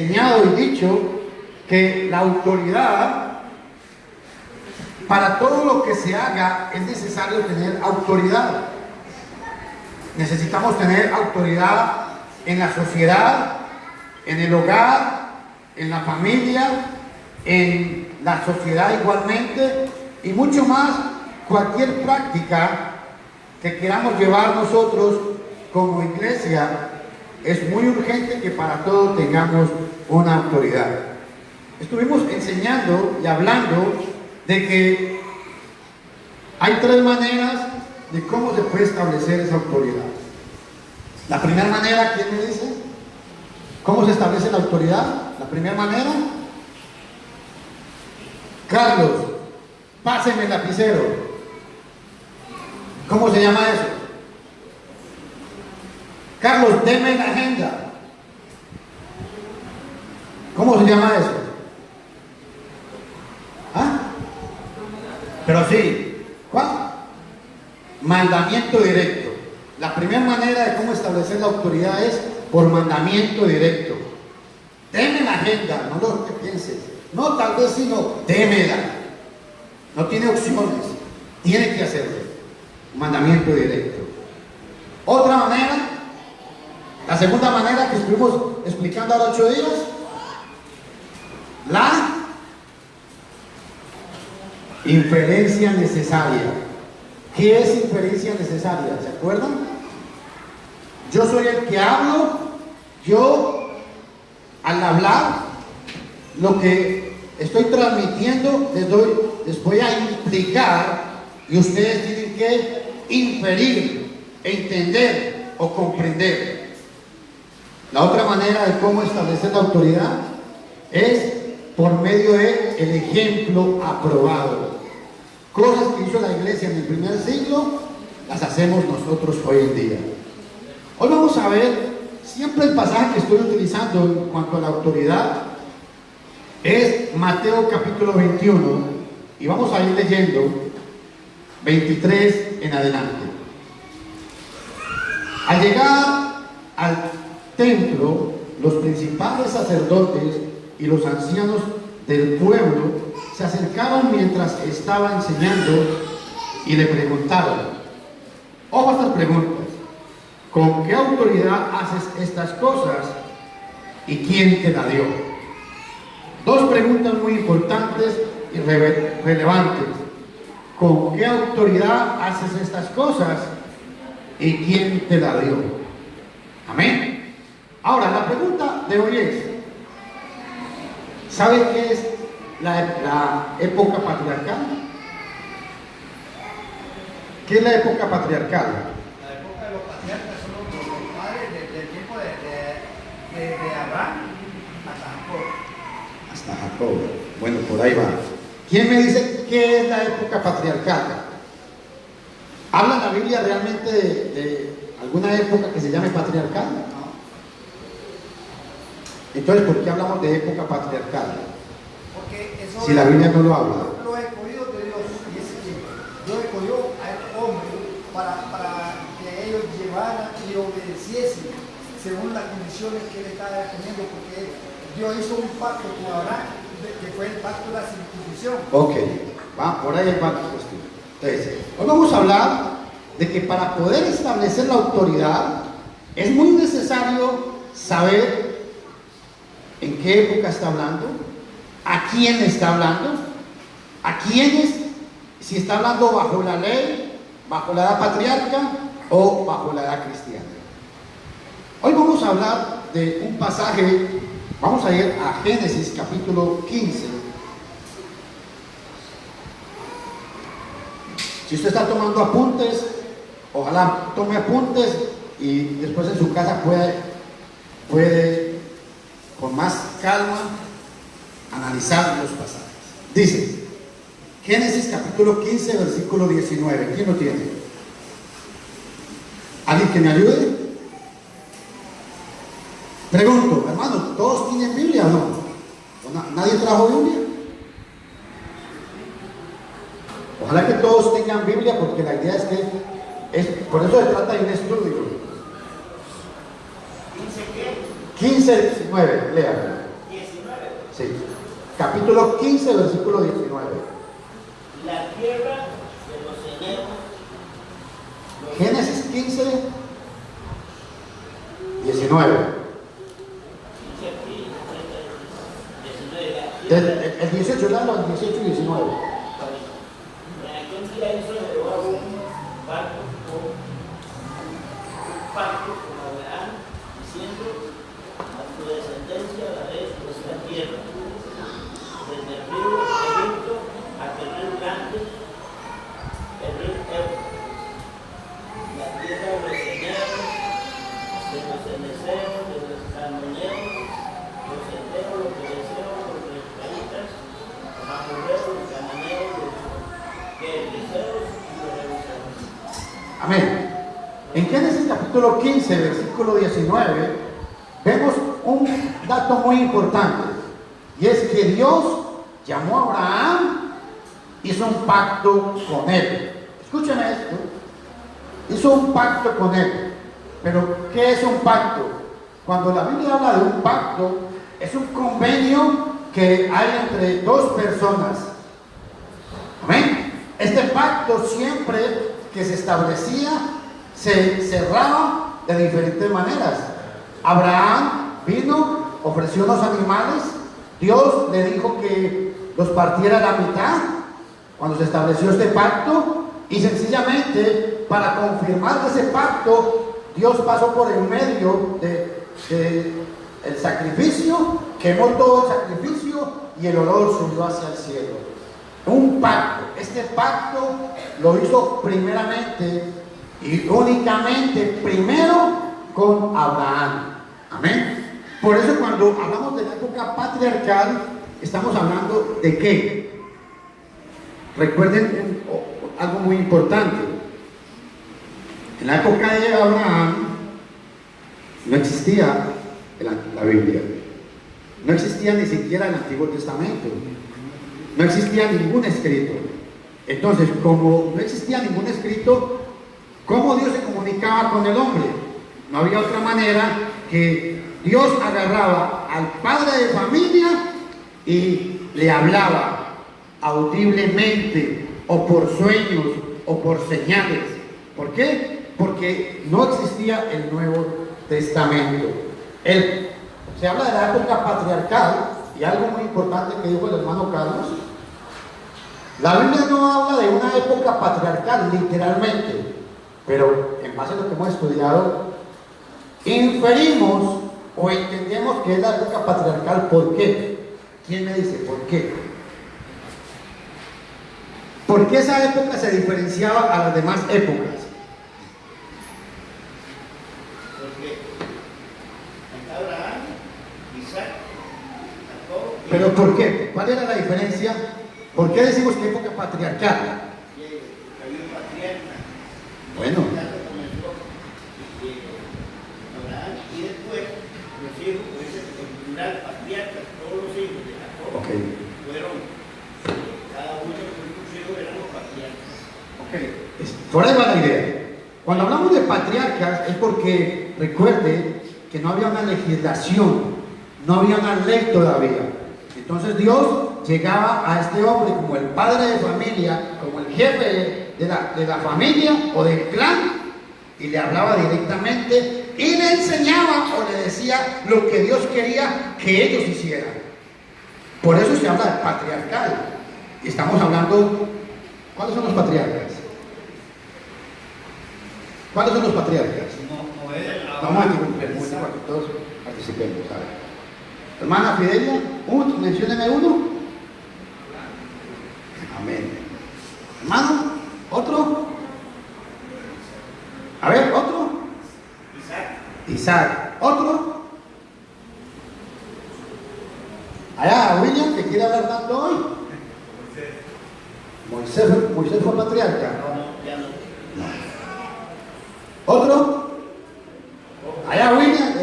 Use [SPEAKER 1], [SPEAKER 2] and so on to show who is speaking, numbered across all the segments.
[SPEAKER 1] enseñado y dicho que la autoridad, para todo lo que se haga, es necesario tener autoridad. Necesitamos tener autoridad en la sociedad, en el hogar, en la familia, en la sociedad igualmente, y mucho más, cualquier práctica que queramos llevar nosotros como iglesia. Es muy urgente que para todo tengamos una autoridad. Estuvimos enseñando y hablando de que hay tres maneras de cómo se puede establecer esa autoridad. La primera manera, ¿quién me dice? ¿Cómo se establece la autoridad? La primera manera. Carlos, páseme el lapicero. ¿Cómo se llama eso? Carlos, deme la agenda. ¿Cómo se llama eso? ¿Ah? Pero sí. ¿Cuál? Mandamiento directo. La primera manera de cómo establecer la autoridad es por mandamiento directo. Deme la agenda, no lo que pienses. No, tal vez sino, démela. No tiene opciones. Tiene que hacerlo. Mandamiento directo. Otra manera, la segunda manera que estuvimos explicando hace 8 días, la inferencia necesaria. ¿Qué es inferencia necesaria? ¿Se acuerdan? Yo soy el que hablo, yo al hablar, lo que estoy transmitiendo les voy a implicar, y ustedes tienen que inferir, entender o comprender. La otra manera de cómo establecer la autoridad es por medio del ejemplo aprobado. Cosas que hizo la iglesia en el primer siglo, las hacemos nosotros hoy en día. Hoy vamos a ver, siempre el pasaje que estoy utilizando en cuanto a la autoridad es Mateo capítulo 21, y vamos a ir leyendo 23 en adelante. Al llegar al templo, los principales sacerdotes y los ancianos del pueblo se acercaban mientras estaba enseñando y le preguntaron, ojo a estas preguntas: ¿con qué autoridad haces estas cosas y quién te la dio? Dos preguntas muy importantes y relevantes. ¿Con qué autoridad haces estas cosas y quién te la dio? Amén. Ahora, la pregunta de hoy es, ¿sabe qué es la época patriarcal? ¿Qué es la época patriarcal?
[SPEAKER 2] La época de los patriarcas son los padres del tiempo de Abraham hasta Jacob.
[SPEAKER 1] Hasta Jacob. Bueno, por ahí va. ¿Quién me dice qué es la época patriarcal? ¿Habla la Biblia realmente de alguna época que se llame patriarcal?
[SPEAKER 2] No.
[SPEAKER 1] Entonces, ¿por qué hablamos de época patriarcal?
[SPEAKER 2] Porque eso
[SPEAKER 1] Si la Biblia no lo habla.
[SPEAKER 2] Los escogidos de Dios y ese tiempo. Dios escogió al hombre para que ellos llevaran y obedeciesen según las condiciones que él estaba poniendo, porque Dios hizo un pacto con Abraham, que fue el pacto de la circuncisión.
[SPEAKER 1] Ok, va, por ahí va la cuestión. Entonces, hoy vamos a hablar de que para poder establecer la autoridad es muy necesario saber en qué época está hablando, a quién está hablando, a quiénes, si está hablando bajo la ley, bajo la edad patriarca o bajo la edad cristiana. Hoy vamos a hablar de un pasaje, vamos a ir a Génesis capítulo 15. Si usted está tomando apuntes, ojalá tome apuntes y después en su casa puede con más calma analizar los pasajes. Dice, Génesis capítulo 15, versículo 19. ¿Quién lo tiene? ¿Alguien que me ayude? Pregunto, hermano, ¿todos tienen Biblia o no? ¿Nadie trajo Biblia? Ojalá que todos tengan Biblia, porque la idea es que por eso se trata de un estudio. 15, 19, lea. capítulo 15, versículo 19.
[SPEAKER 3] La tierra de los eneos.
[SPEAKER 1] Génesis 15, 19. El 18, dalo, el 18 y 19.
[SPEAKER 3] En aquel día hizo Jehová un pacto con Abraham, diciendo: a tu descendencia daré esta tierra, desde el río Egipto hasta el río grande, el río Éufrates, la tierra de los eneos, de los eneseos, de los cananeos, los heteos, los fereceos, los refaitas, los amorreos, los cananeos, los gergeseos y los jebuseos.
[SPEAKER 1] Amén. En Génesis capítulo 15, versículo 19, vemos un dato muy importante, y es que Dios llamó a Abraham, hizo un pacto con él. Escúcheme esto, hizo un pacto con él. Pero ¿qué es un pacto? Cuando la Biblia habla de un pacto, es un convenio que hay entre dos personas. Amén. Este pacto siempre que se establecía, se cerraba de diferentes maneras. Abraham vino, ofreció unos animales, Dios le dijo que los partiera a la mitad cuando se estableció este pacto, y sencillamente para confirmar ese pacto, Dios pasó por el medio el sacrificio, quemó todo el sacrificio y el olor subió hacia el cielo. Un pacto. Este pacto lo hizo primeramente y únicamente primero con Abraham. Amén. Por eso cuando hablamos de la época patriarcal, estamos hablando de qué. Recuerden algo muy importante. En la época de Abraham no existía la Biblia, no existía ni siquiera el Antiguo Testamento, no existía ningún escrito. Entonces, como no existía ningún escrito, ¿cómo Dios se comunicaba con el hombre? No había otra manera que Dios agarraba al padre de familia y le hablaba audiblemente, o por sueños, o por señales. ¿Por qué? Porque no existía el Nuevo Testamento. Se habla de la época patriarcal, y algo muy importante que dijo el hermano Carlos: la Biblia no habla de una época patriarcal literalmente, pero en base a lo que hemos estudiado, inferimos o entendemos que es la época patriarcal. ¿Por qué? ¿Quién me dice por qué? ¿Por qué esa época se diferenciaba a las demás épocas?
[SPEAKER 3] Porque Abraham, Isaac, Jacob.
[SPEAKER 1] ¿Pero por qué? ¿Cuál era la diferencia? ¿Por qué decimos que época patriarcal?
[SPEAKER 3] Había un patriarca.
[SPEAKER 1] Bueno.
[SPEAKER 3] Abraham, y después los hijos, pues en plural, patriarcas, todos los hijos de Jacob fueron, cada uno de sus hijos eran los patriarcas.
[SPEAKER 1] Por ahí va la idea. Cuando hablamos de patriarcas es porque recuerde que no había una legislación, no había una ley todavía. Entonces Dios llegaba a este hombre como el padre de familia, como el jefe de la familia o del clan, y le hablaba directamente y le enseñaba o le decía lo que Dios quería que ellos hicieran. Por eso se habla de patriarcal. Y estamos hablando, ¿cuáles son los patriarcas? ¿Cuáles son los patriarcas? Vamos a que todos participemos. Hermana Fidelia, mencióneme uno. Amén. Hermano, otro. A ver, otro. Isaac. Otro. Allá, William, que quiere hablar tanto hoy. Moisés fue patriarca. No. Otro. Allá, William.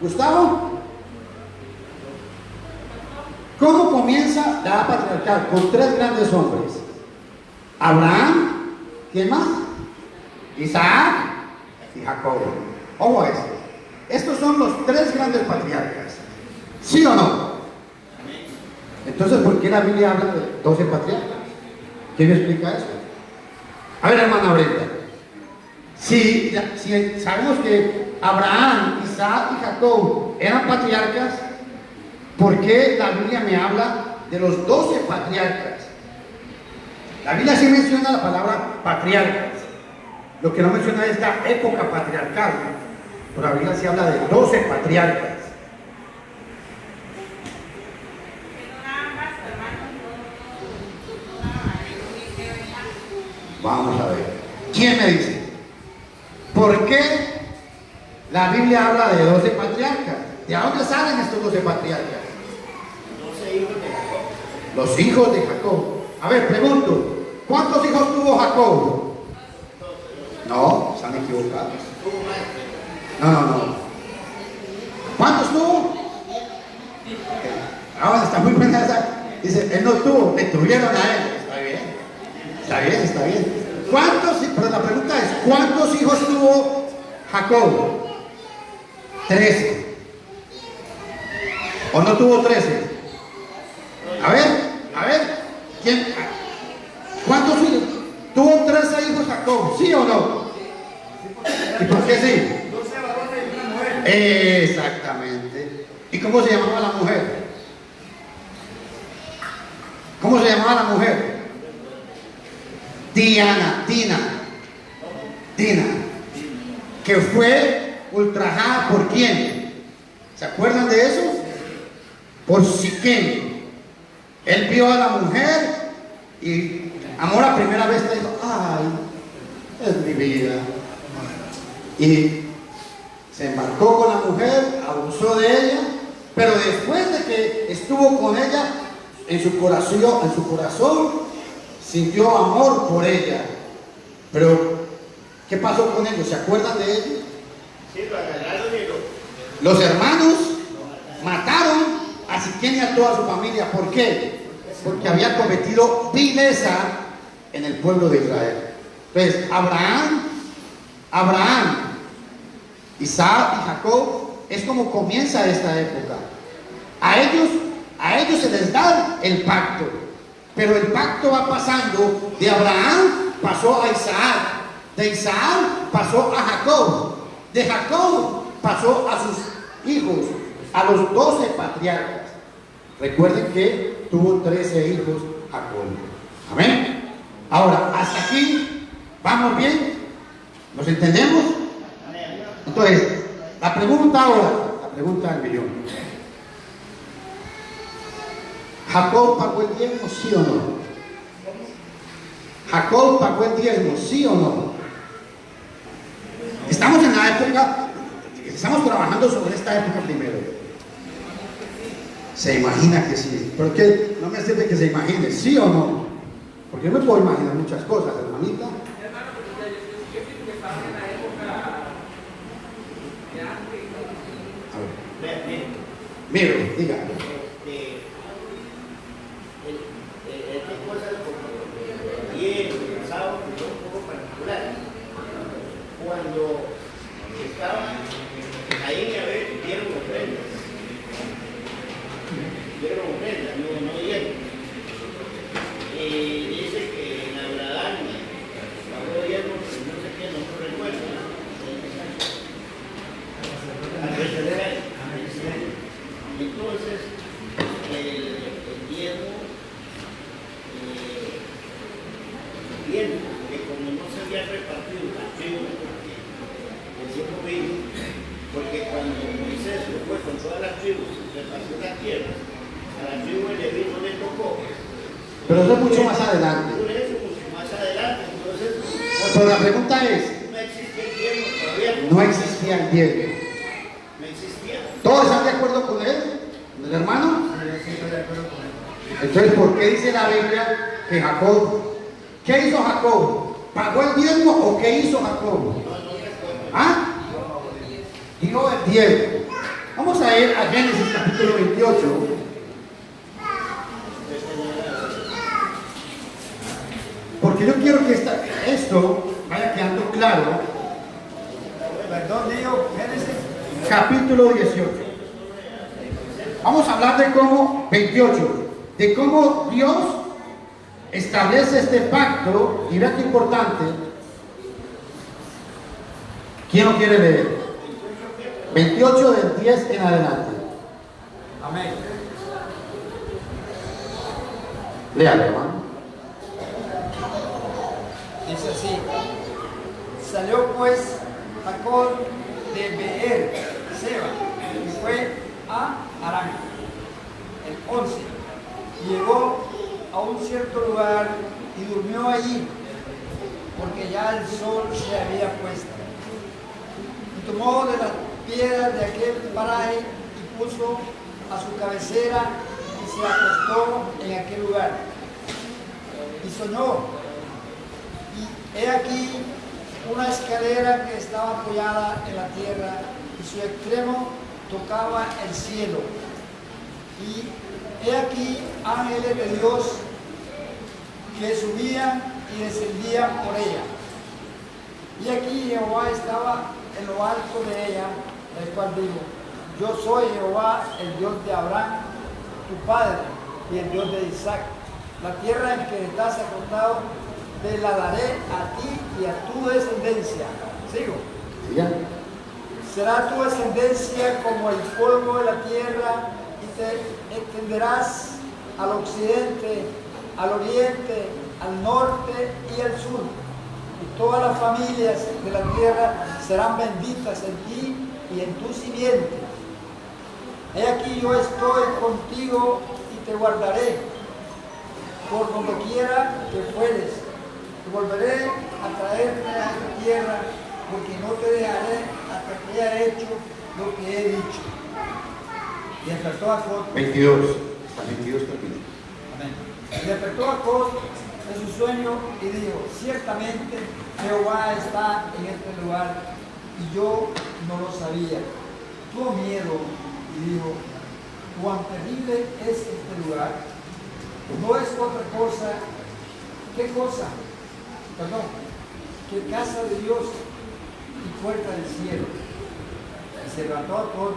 [SPEAKER 1] Gustavo. ¿Cómo comienza la edad patriarcal? Con tres grandes hombres: Abraham, ¿quién más? Isaac y Jacob. Ojo a esto. Estos son los tres grandes patriarcas. ¿Sí o no? Entonces, ¿por qué la Biblia habla de 12 patriarcas? ¿Quién me explica eso? A ver, hermana Brenda, si sabemos que Abraham, Isaac y Jacob eran patriarcas, ¿por qué la Biblia me habla de los 12 patriarcas? La Biblia sí menciona la palabra patriarcas, lo que no menciona es esta época patriarcal, pero la Biblia sí habla de 12 patriarcas. Vamos a ver, ¿quién me dice? ¿Por qué la Biblia habla de 12 patriarcas? ¿De dónde salen estos 12 patriarcas?
[SPEAKER 3] 12 hijos de Jacob.
[SPEAKER 1] Los hijos de Jacob. A ver, pregunto, ¿cuántos hijos tuvo Jacob? No, están equivocados. No. ¿Cuántos tuvo? Ahora está muy buena esa. Dice, él no tuvo, le tuvieron a él. Está bien. ¿Cuántos? Pero la pregunta es, ¿cuántos hijos tuvo Jacob? 13. ¿O no tuvo 13? A ver, ¿quién? ¿Cuántos hijos? ¿Tuvo 13 hijos Jacob? ¿Sí o no? ¿Y por qué sí?
[SPEAKER 2] 12 varones y una mujer.
[SPEAKER 1] Exactamente. ¿Y cómo se llamaba la mujer? ¿Cómo se llamaba la mujer? Tina, que fue ultrajada ¿por quién? ¿Se acuerdan de eso? Por Siquem. Él vio a la mujer y amor a primera vez le dijo, ay, es mi vida. Y se embarcó con la mujer, abusó de ella, pero después de que estuvo con ella, en su corazón sintió amor por ella. Pero, ¿qué pasó con ellos? ¿Se acuerdan de ellos?
[SPEAKER 3] Sí, lo agarraron y
[SPEAKER 1] Los hermanos mataron a Siquem y a toda su familia. ¿Por qué? Porque había cometido vileza en el pueblo de Israel. Entonces, Abraham, Isaac y Jacob es como comienza esta época. A ellos se les da el pacto. Pero el pacto va pasando, de Abraham pasó a Isaac, de Isaac pasó a Jacob, de Jacob pasó a sus hijos, a los 12 patriarcas. Recuerden que tuvo 13 hijos Jacob. Amén. Ahora, hasta aquí, ¿vamos bien? ¿Nos entendemos? Entonces, la pregunta del millón. ¿Jacob pagó el diezmo, sí o no? ¿Jacob pagó el diezmo, sí o no? Estamos en la época, estamos trabajando sobre esta época primero. Se imagina que sí, pero que no me sirve que se imagine, sí o no. Porque yo me puedo imaginar muchas cosas, hermanita. A ver. Mire, diga.
[SPEAKER 3] Estas cosas como ayer, el sábado, son un poco particulares. Cuando estaban ahí a ver, dieron ofrendas. No dieron. Dice que en Abraham pagó diezmo, no sé qué, no me recuerdo. Entonces, el diezmo, bien, que como no se había repartido la tribu, el tiempo vino, porque cuando Moisés lo fue con todas las tribus, repartió las tierras, a la tribu de Leví no le tocó.
[SPEAKER 1] Pero eso es mucho más adelante.
[SPEAKER 3] Por eso, mucho más adelante, entonces,
[SPEAKER 1] Pero la pregunta es,
[SPEAKER 3] no existía el diezmo todavía.
[SPEAKER 1] no existía el diezmo.
[SPEAKER 3] No existía.
[SPEAKER 1] ¿Todos están de acuerdo con él? ¿Con el hermano?
[SPEAKER 2] Sí, estoy de acuerdo con él.
[SPEAKER 1] Entonces, ¿por qué dice la Biblia que Jacob? ¿Qué hizo Jacob? ¿Pagó el diezmo o qué hizo Jacob? ¿Ah? Dio el diezmo. Vamos a ir a Génesis capítulo 28. Porque yo quiero que esto vaya quedando claro.
[SPEAKER 2] Perdón, digo, Génesis.
[SPEAKER 1] Capítulo 18. Vamos a hablar de cómo 28. de cómo Dios establece este pacto. Y vea qué importante. ¿Quién lo quiere leer? 28 del 10 en adelante.
[SPEAKER 2] Amén.
[SPEAKER 1] Léalo, hermano.
[SPEAKER 2] Dice así: salió pues Jacob de Beer Seba y fue a Harán, el 11, y llegó a un cierto lugar y durmió allí, porque ya el sol se había puesto. Y tomó de las piedras de aquel paraje y puso a su cabecera y se acostó en aquel lugar. Y soñó, y he aquí una escalera que estaba apoyada en la tierra y su extremo tocaba el cielo. Y he aquí ángeles de Dios que subían y descendían por ella. Y aquí Jehová estaba en lo alto de ella, el cual dijo: yo soy Jehová, el Dios de Abraham, tu padre, y el Dios de Isaac. La tierra en que estás acostado te la daré a ti y a tu descendencia. ¿Sigo?
[SPEAKER 1] ¿Ya?
[SPEAKER 2] Será tu descendencia como el polvo de la tierra, y te extenderás al occidente, al oriente, al norte y al sur. Y todas las familias de la tierra serán benditas en ti y en tu simiente. He aquí yo estoy contigo y te guardaré por donde quiera que fueres. Te volveré a traerte a esta tierra, porque no te dejaré hasta que haya hecho lo que he dicho. Y despertó Jacob.
[SPEAKER 1] 22. Hasta 22 capítulos.
[SPEAKER 2] Amén. Y despertó Jacob de su sueño y dijo: ciertamente Jehová está en este lugar, y yo no lo sabía. Tuvo miedo y dijo: cuán terrible es este lugar. No es otra cosa. ¿Qué cosa? Perdón. Que casa de Dios y puerta del cielo. Y se levantó Jacob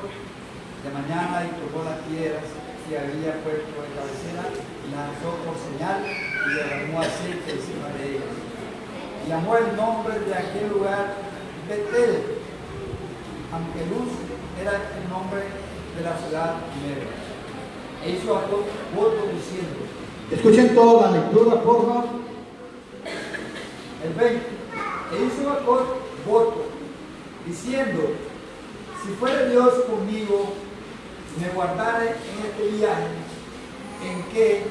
[SPEAKER 2] de mañana y tomó las piedras que había puesto de cabecera y las lanzó por señal y derramó aceite encima de ellas. Y llamó el nombre de aquel lugar Betel, aunque Luz era el nombre de la ciudad primero. E hizo Jacob voto diciendo.
[SPEAKER 1] Escuchen toda la lectura, por favor.
[SPEAKER 2] El 20. E hizo Jacob voto diciendo: si fuere Dios conmigo, me guardaré en este viaje en que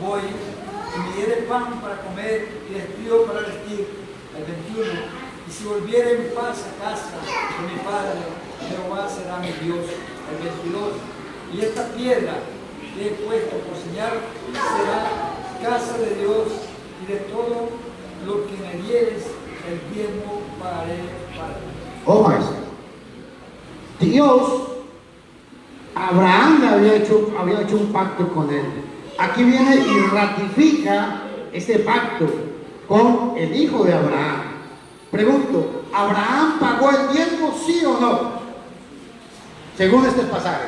[SPEAKER 2] voy, y me diere pan para comer y vestido para vestir. El 21. Y si volviere en paz a casa de mi padre, Jehová será mi Dios. El 22. Y esta piedra que he puesto por señal será casa de Dios, y de todo lo que me dieres, el diezmo pagaré para ti.
[SPEAKER 1] Oh, maestro. Dios, Abraham había hecho un pacto con él. Aquí viene y ratifica ese pacto con el hijo de Abraham. Pregunto, ¿Abraham pagó el diezmo, sí o no? Según este pasaje.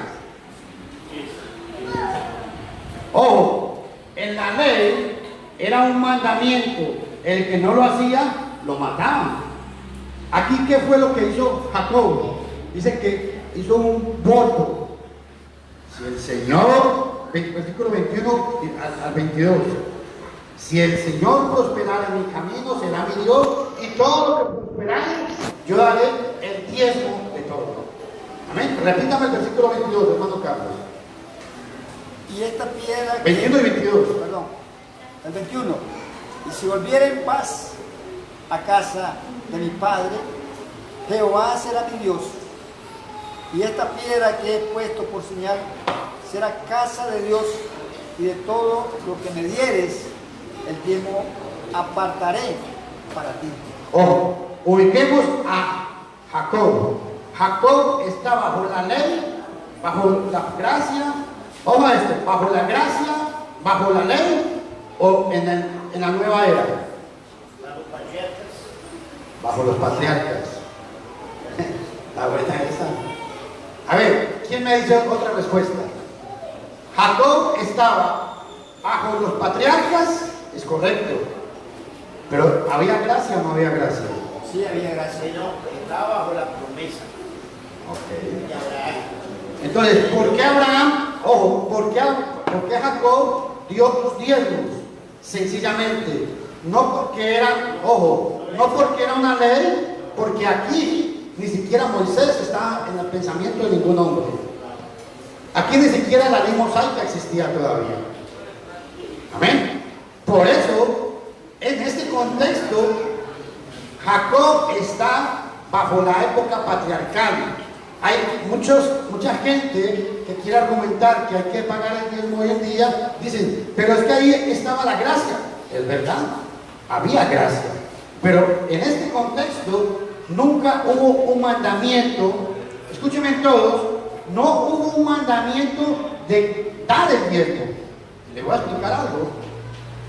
[SPEAKER 1] Ojo, en la ley era un mandamiento. El que no lo hacía, lo mataban. Aquí, ¿qué fue lo que hizo Jacob? Dice que hizo un voto. Si el Señor, versículo 21 al 22, si el Señor prosperara en mi camino, será mi Dios, y todo lo que prosperare, yo daré el diezmo de todo. Amén. Repítame el versículo 22, hermano Carlos.
[SPEAKER 2] Y esta piedra...
[SPEAKER 1] 21 y 22.
[SPEAKER 2] Perdón, el 21. Y si volviera en paz a casa de mi padre, Jehová será mi Dios. Y esta piedra que he puesto por señal será casa de Dios, y de todo lo que me dieres, el diezmo apartaré para ti.
[SPEAKER 1] Ojo, ubiquemos a Jacob. Jacob está bajo la ley, bajo la gracia. Ojo a esto, bajo la gracia, bajo la ley, o en la nueva era. Bajo los patriarcas. La buena esa. A ver, ¿quién me dice otra respuesta? Jacob estaba bajo los patriarcas, es correcto, pero ¿había gracia o no había gracia?
[SPEAKER 2] Sí, había gracia.
[SPEAKER 3] Pero estaba bajo la promesa
[SPEAKER 1] Ok.
[SPEAKER 3] de Abraham.
[SPEAKER 1] Entonces, ¿por qué Abraham, ojo, por qué Jacob dio los diezmos? Sencillamente, no porque era, ojo, no porque era una ley, porque aquí ni siquiera Moisés estaba en el pensamiento de ningún hombre. Aquí ni siquiera la ley mosaica existía todavía. Amén. Por eso, en este contexto, Jacob está bajo la época patriarcal. Hay mucha gente que quiere argumentar que hay que pagar el diezmo hoy en día. Dicen, pero es que ahí estaba la gracia. Es verdad, había gracia. Pero en este contexto nunca hubo un mandamiento. Escúchenme todos, no hubo un mandamiento de dar el diezmo. Le voy a explicar algo.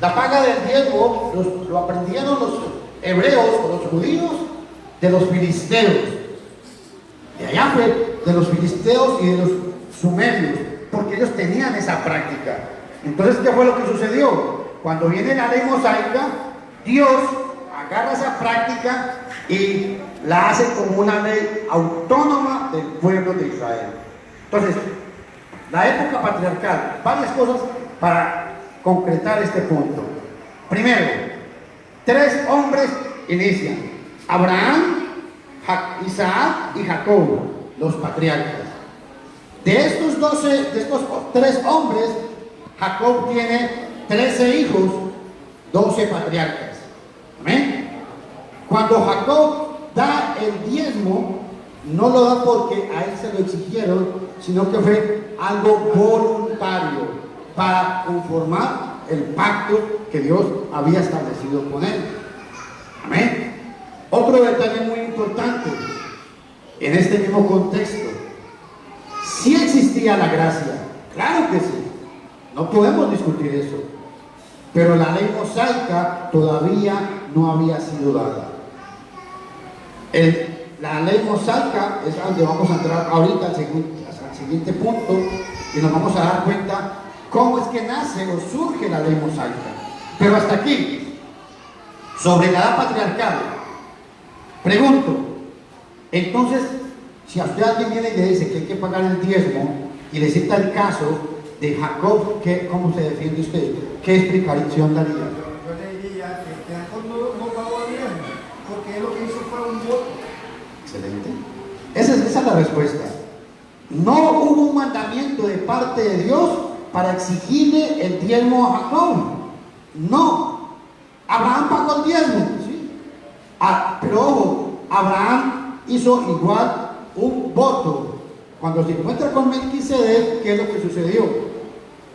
[SPEAKER 1] La paga del diezmo lo aprendieron los hebreos o los judíos de los filisteos. De allá fue de los filisteos y de los sumerios, porque ellos tenían esa práctica. Entonces, ¿qué fue lo que sucedió? Cuando viene la ley mosaica, Dios agarra esa práctica y la hace como una ley autónoma del pueblo de Israel. Entonces, la época patriarcal, varias cosas para concretar este punto. Primero, 3 hombres inician: Abraham, Isaac y Jacob, los patriarcas. De estos 3 hombres, Jacob tiene 13 hijos, 12 patriarcas. Amén. Cuando Jacob da el diezmo, no lo da porque a él se lo exigieron, sino que fue algo voluntario para conformar el pacto que Dios había establecido con él. Amén. Otro detalle muy importante en este mismo contexto: sí existía la gracia, claro que sí, no podemos discutir eso, pero la ley mosaica todavía no había sido dada. La ley mosaica es donde vamos a entrar ahorita al siguiente punto, y nos vamos a dar cuenta cómo es que nace o surge la ley mosaica. Pero hasta aquí, sobre la edad patriarcal, pregunto, entonces, si a usted alguien viene y le dice que hay que pagar el diezmo y le cita el caso de Jacob, ¿cómo se defiende usted? ¿Qué explicación daría?
[SPEAKER 2] Yo le diría que Jacob no pagó el diezmo, porque él lo que hizo fue un voto.
[SPEAKER 1] Excelente. Esa es la respuesta. No hubo un mandamiento de parte de Dios para exigirle el diezmo a Jacob. No. Abraham pagó el diezmo, ¿sí? Pero ojo, Abraham hizo igual un voto. Cuando se encuentra con Melquisedec, ¿qué es lo que sucedió?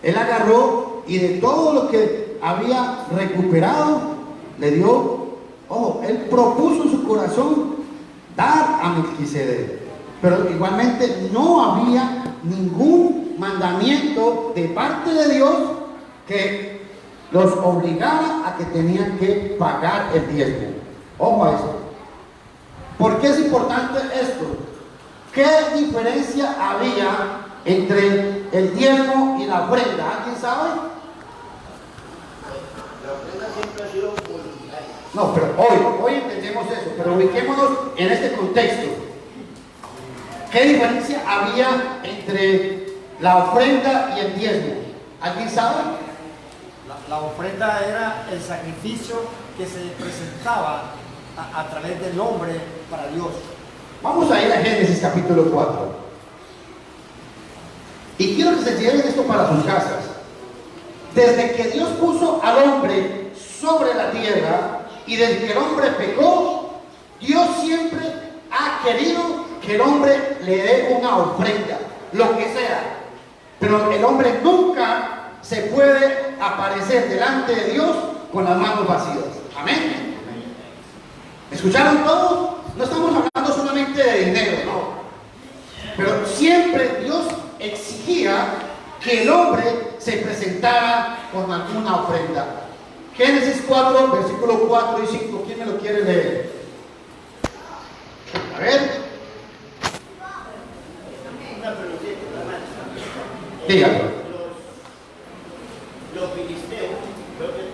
[SPEAKER 1] Él agarró y de todo lo que había recuperado, le dio, ojo, él propuso en su corazón dar a Melquisedec. Pero igualmente no había ningún mandamiento de parte de Dios que los obligara a que tenían que pagar el diezmo. Ojo a esto. ¿Por qué es importante esto? ¿Qué diferencia había entre el diezmo y la ofrenda? ¿Alguien sabe?
[SPEAKER 3] La ofrenda siempre ha sido voluntaria.
[SPEAKER 1] No, pero hoy entendemos eso, pero ubiquémonos en este contexto. ¿Qué diferencia había entre la ofrenda y el diezmo? ¿Alguien sabe?
[SPEAKER 2] La ofrenda era el sacrificio que se presentaba a través del hombre para Dios.
[SPEAKER 1] Vamos a ir a Génesis capítulo 4. Y quiero que se lleven esto para sus casas. Desde que Dios puso al hombre sobre la tierra y desde que el hombre pecó, Dios siempre ha querido que el hombre le dé una ofrenda, lo que sea. Pero el hombre nunca se puede aparecer delante de Dios con las manos vacías. Amén. ¿Escucharon todo? No estamos hablando solamente de dinero, no. Pero siempre Dios exigía que el hombre se presentara con alguna ofrenda. Génesis 4, versículos 4 y 5. ¿Quién me lo quiere leer? A ver.
[SPEAKER 3] Una preguntita.
[SPEAKER 1] Dígalo.
[SPEAKER 3] Los filisteos, creo que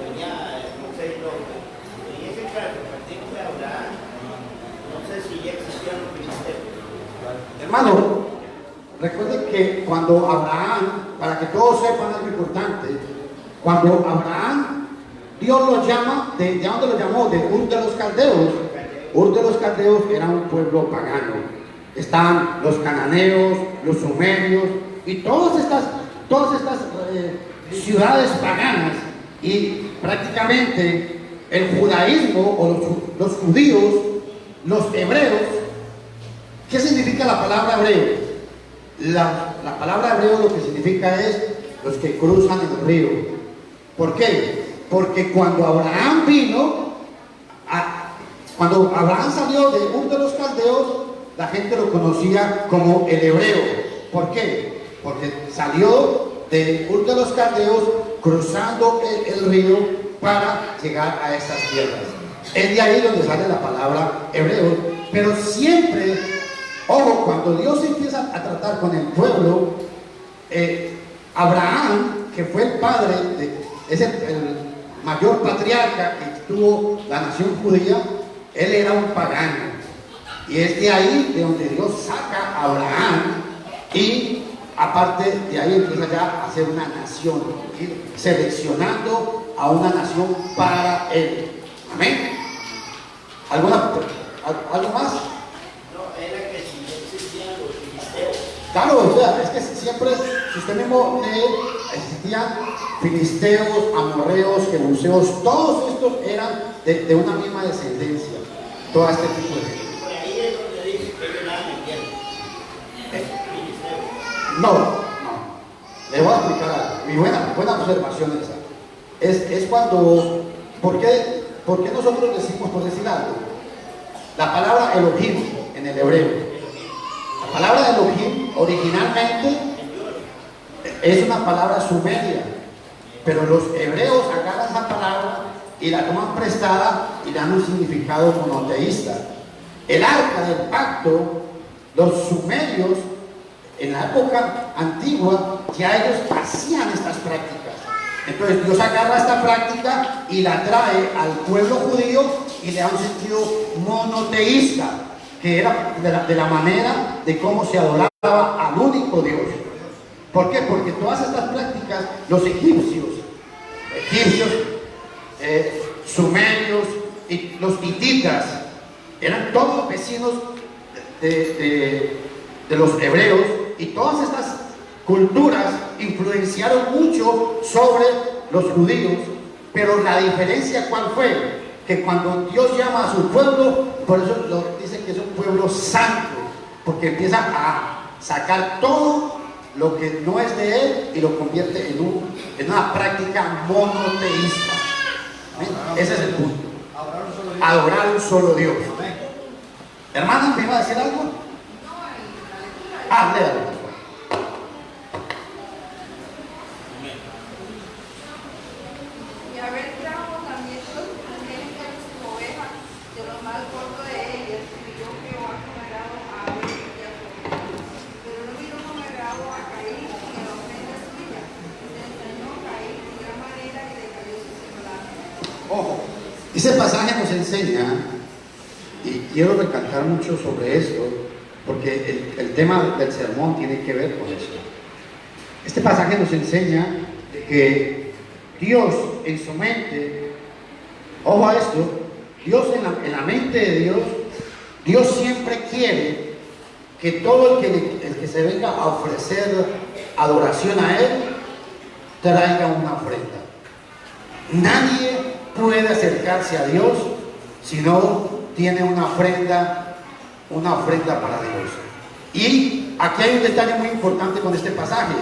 [SPEAKER 3] venía Moisés López. En ese caso, en partido de Abraham, no sé si ya existían los filisteos.
[SPEAKER 1] Hermano, recuerden que cuando Abraham, para que todos sepan algo importante, cuando Abraham, Dios lo llama, ¿de dónde lo llamó? De Ur de los Caldeos. Ur de los Caldeos era un pueblo pagano. Estaban los cananeos, los sumerios y todas estas ciudades paganas, y prácticamente el judaísmo o los judíos, los hebreos. ¿Qué significa la palabra hebreo? La palabra hebreo lo que significa es los que cruzan el río. ¿Por qué? Porque cuando Abraham cuando Abraham salió de Ur de los Caldeos, la gente lo conocía como el hebreo. ¿Por qué? Porque salió de Ur de los Caldeos cruzando el río para llegar a estas tierras. Es de ahí donde sale la palabra hebreo. Pero siempre, ojo, cuando Dios empieza a tratar con el pueblo, Abraham, que fue el padre, es el mayor patriarca que tuvo la nación judía, él era un pagano. Y es de ahí de donde Dios saca a Abraham, y aparte de ahí empieza ya a ser una nación, ir seleccionando a una nación para él. Amén. ¿Algo más?
[SPEAKER 3] No, era que si ya existían los filisteos.
[SPEAKER 1] Claro, o sea, es que siempre, si usted mismo lee, existían filisteos, amorreos, jebuseos, todos estos eran de una misma descendencia, todo este tipo de gente.
[SPEAKER 3] Por ahí es donde dice que ellos nadan en tierra. Filisteos.
[SPEAKER 1] No. Le voy a explicar algo. Mi buena observación esa. Es cuando, ¿por qué nosotros decimos, por decir algo? La palabra Elohim en el hebreo. La palabra Elohim originalmente es una palabra sumeria, pero los hebreos agarran esa palabra y la toman prestada y le dan un significado monoteísta. El arca del pacto, los sumerios, en la época antigua, ya ellos hacían estas prácticas. Entonces Dios agarra esta práctica y la trae al pueblo judío y le da un sentido monoteísta, que era de la manera de cómo se adoraba al único Dios. ¿Por qué? Porque todas estas prácticas, los egipcios, sumerios y los hititas, eran todos vecinos de los hebreos, y todas estas culturas influenciaron mucho sobre los judíos. Pero la diferencia, ¿cuál fue? Que cuando Dios llama a su pueblo, por eso dice que es un pueblo santo, porque empieza a sacar todo lo que no es de él y lo convierte en una práctica monoteísta. Ese es el punto. Adorar un solo Dios. Hermano, ¿me iba a decir algo? Léalo.
[SPEAKER 4] Y haber trajo también los angélicos de sus ovejas, de lo más corto de ellas, y yo que va consagrado a Abel y a su oveja. Pero no vino consagrado a Caín ni a la ofrenda suya. Se enseñó a Caín de gran manera y le cayó su semblante.
[SPEAKER 1] Ojo, ese pasaje nos enseña, y quiero recalcar mucho sobre esto, porque el tema del sermón tiene que ver con eso. Este pasaje nos enseña que Dios en su mente, ojo a esto, Dios en la mente de Dios siempre quiere que todo el que se venga a ofrecer adoración a Él, traiga una ofrenda. Nadie puede acercarse a Dios si no tiene una ofrenda para Dios. Y aquí hay un detalle muy importante con este pasaje.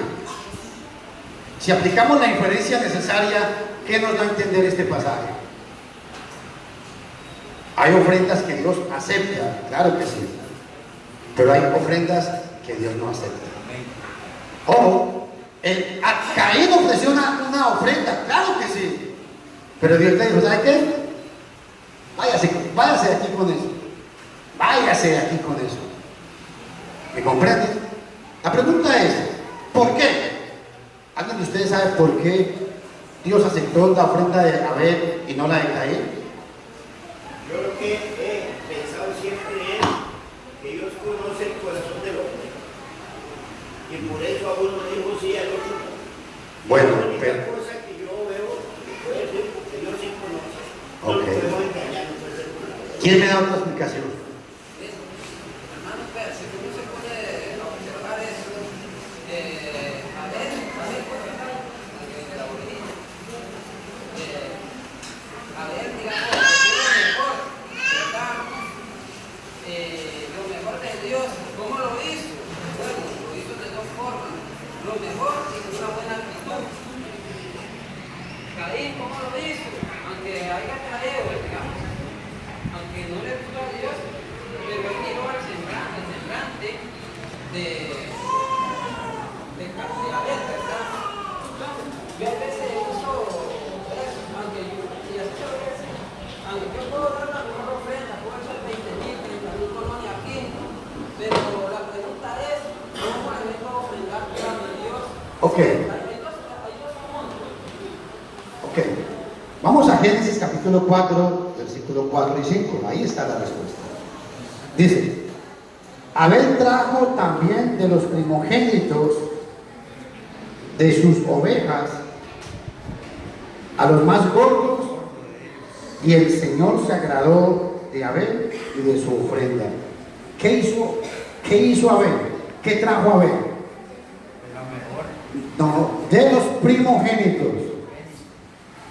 [SPEAKER 1] Si aplicamos la inferencia necesaria, ¿qué nos da a entender este pasaje? Hay ofrendas que Dios acepta, claro que sí, pero hay ofrendas que Dios no acepta. Ojo, Caín ofreció una ofrenda, claro que sí, pero Dios le dijo, ¿sabe qué? Váyase de aquí con eso. Váyase de aquí con eso. ¿Me comprendes? La pregunta es, ¿Por qué? ¿Alguien de ustedes sabe por qué Dios aceptó la ofrenda de Abel y no la de Caín?
[SPEAKER 3] Yo lo que he pensado siempre es que Dios conoce el corazón del hombre. Y por eso a uno dijo sí, al otro no.
[SPEAKER 1] Bueno,
[SPEAKER 3] la única
[SPEAKER 1] pero...
[SPEAKER 3] cosa que yo veo que puede ser porque Dios sí conoce. No
[SPEAKER 1] Ok.
[SPEAKER 3] lo podemos engañar, no puede ser por la verdad.
[SPEAKER 1] ¿Quién me da otra explicación?
[SPEAKER 5] Hermano, pero si uno se puede observar eso, a ver, la orilla, a ver, digamos, lo mejor, ¿verdad? Lo mejor de Dios, ¿cómo lo hizo? Bueno, lo hizo de dos formas, lo mejor y con una buena actitud. Caín, ¿cómo lo hizo? Aunque haya caído, digamos, aunque no le gustó a Dios, pero él miró al sembrante de Abel, ¿verdad? Yo a veces uso eso, aunque yo puedo dar la mejor ofrenda, puedo hacer 20,000, 30,000 colonias aquí, pero la pregunta es, ¿cómo le vengo a ofrendar a mi Dios?
[SPEAKER 1] Ok.
[SPEAKER 5] Hay dos mundos.
[SPEAKER 1] Ok. Vamos a Génesis capítulo 4, versículo 4 y 5. Ahí está la respuesta. Dice, Abel trajo también de los primogénitos de sus ovejas a los más gordos, y el Señor se agradó de Abel y de su ofrenda. ¿Qué hizo Abel? ¿Qué trajo Abel? No, de los primogénitos.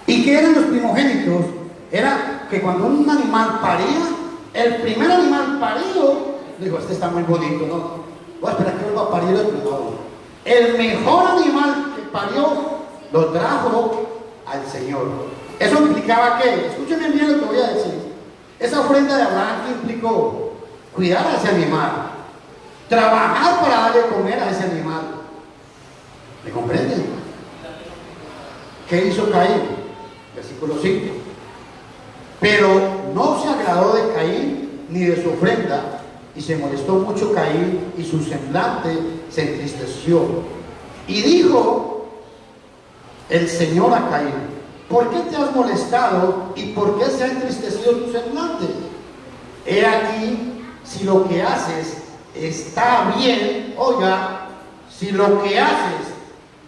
[SPEAKER 1] ¿Y qué eran los primogénitos? Era que cuando un animal paría, el primer animal parido, digo, este está muy bonito, ¿no? Voy a esperar que vuelva a parir el primero. El mejor animal que parió, lo trajo al Señor. Eso implicaba que, escúchenme bien lo que voy a decir, esa ofrenda de Abraham que implicó cuidar a ese animal, trabajar para darle comer a ese animal. ¿Me comprenden? ¿Qué hizo Caín? Versículo 5. Pero no se agradó de Caín ni de su ofrenda, y se molestó mucho Caín, y su semblante se entristeció. Y dijo el Señor a Caín: ¿por qué te has molestado y por qué se ha entristecido tu semblante? He aquí, si lo que haces está bien, oiga, si lo que haces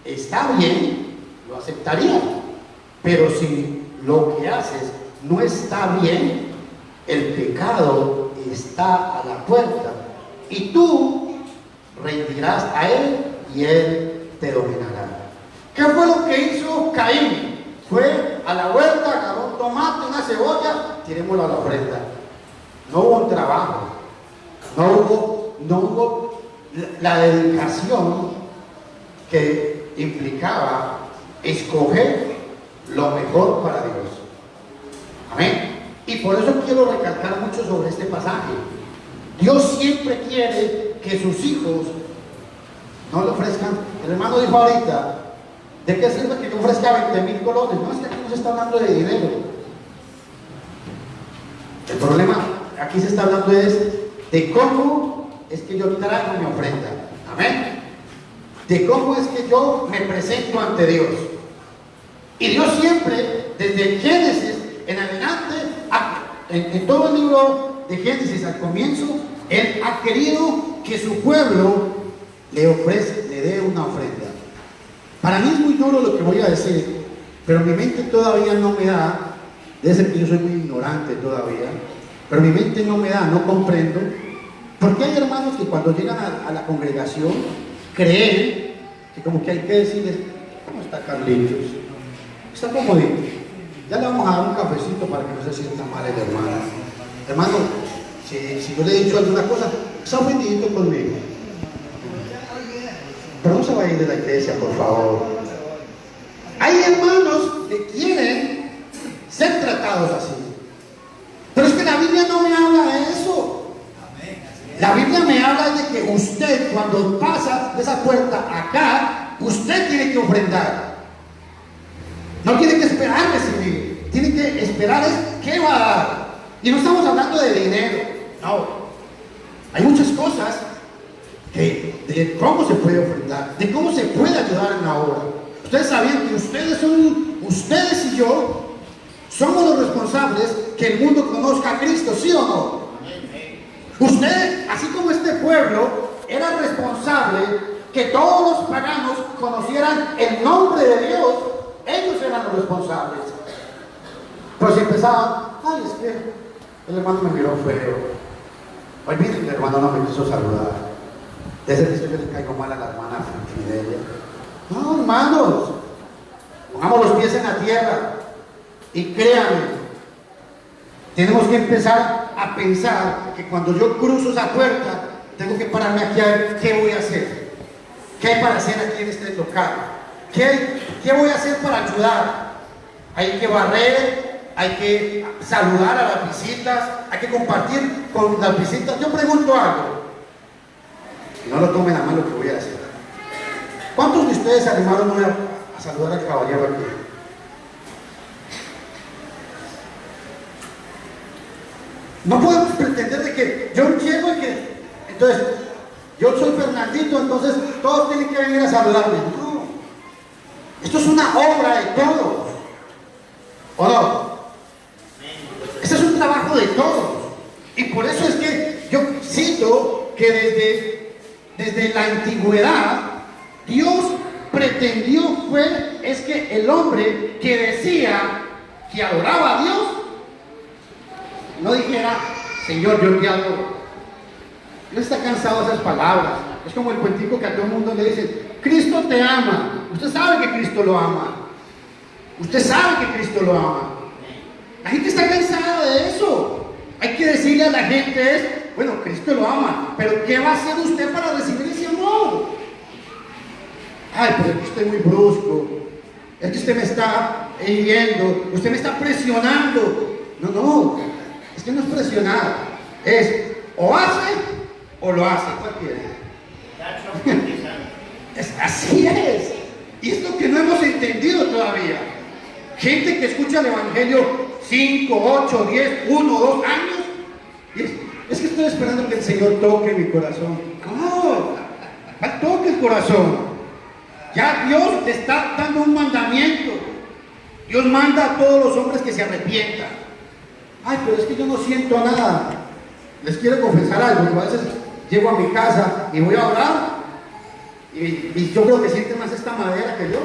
[SPEAKER 1] está bien, lo aceptaría. Pero si lo que haces no está bien, el pecado está a la puerta, y tú rendirás a él y él te dominará. ¿Qué fue lo que hizo Caín? Fue a la huerta, agarró un tomate, una cebolla, tirémoslo a la ofrenda. No hubo un trabajo, no hubo la dedicación que implicaba escoger lo mejor para Dios. Amén. Y por eso quiero recalcar mucho sobre este pasaje. Dios siempre quiere que sus hijos no le ofrezcan. El hermano dijo ahorita, ¿de qué sirve que yo ofrezca 20,000 colones? No, es que aquí no se está hablando de dinero. El problema aquí se está hablando es de cómo es que yo traigo mi ofrenda. Amén. De cómo es que yo me presento ante Dios. Y Dios siempre, desde Génesis en adelante, en todo el libro de Génesis al comienzo, Él ha querido que su pueblo le dé una ofrenda. Para mí es muy duro lo que voy a decir, pero mi mente todavía no me da, debe ser que yo soy muy ignorante todavía, pero mi mente no me da, no comprendo, porque hay hermanos que cuando llegan a la congregación creen que como que hay que decirles: ¿cómo está Carlitos? Está comodito. Ya le vamos a dar un cafecito para que no se sienta mal el hermano. Hermano, si yo le he dicho alguna cosa, está ofendido conmigo. Pero no se va a ir de la iglesia, por favor. Hay hermanos que quieren ser tratados así. Pero es que la Biblia no me habla de eso. La Biblia me habla de que usted, cuando pasa de esa puerta acá, usted tiene que ofrendar. No tiene que esperar recibir, tiene que esperar es qué va a dar. Y no estamos hablando de dinero, no. Hay muchas cosas de cómo se puede ofrendar, de cómo se puede ayudar en la obra. Ustedes sabían que ustedes y yo somos los responsables que el mundo conozca a Cristo, ¿sí o no? Usted, así como este pueblo, era responsable que todos los paganos conocieran el nombre de Dios. Ellos eran los responsables. Pero si empezaban, ay, es que el hermano me miró feo. Hoy miren, el hermano no me quiso saludar. Desde que yo le caigo mal a la hermana Fidelia. No, hermanos, pongamos los pies en la tierra y créanme, tenemos que empezar a pensar que cuando yo cruzo esa puerta, tengo que pararme aquí a ver qué voy a hacer. ¿Qué hay para hacer aquí en este local? ¿Qué voy a hacer para ayudar? Hay que barrer, hay que saludar a las visitas, hay que compartir con las visitas. Yo pregunto algo, y no lo tomen a mal lo que voy a hacer. ¿Cuántos de ustedes se animaron hoy a saludar al caballero aquí? No podemos pretender de que yo llego y que, entonces, yo soy Fernandito, entonces todos tienen que venir a saludarme. No, esto es una obra de todos, ¿o no? Este es un trabajo de todos, y por eso es que yo cito que desde la antigüedad Dios pretendió es que el hombre que decía que adoraba a Dios no dijera, Señor, yo te adoro. No está cansado de esas palabras. Es como el cuentico que a todo el mundo le dicen, Cristo te ama. Usted sabe que Cristo lo ama. Usted sabe que Cristo lo ama. La gente está cansada de eso. Hay que decirle a la gente bueno, Cristo lo ama, pero ¿qué va a hacer usted para recibir ese amor? Ay, pero es que usted es muy brusco. Es que usted me está hiriendo. Usted me está presionando. No, es que no es presionar. Es o hace o lo hace. ¿Cuál quiere? Así es. Y es lo que no hemos entendido todavía. Gente que escucha el Evangelio 5, 8, 10, 1, 2 años. Es que estoy esperando que el Señor toque mi corazón. No, toque el corazón. Ya Dios te está dando un mandamiento. Dios manda a todos los hombres que se arrepientan. Ay, pero es que yo no siento nada. Les quiero confesar algo. A veces llego a mi casa y voy a orar y yo creo que siente más esta madera que yo.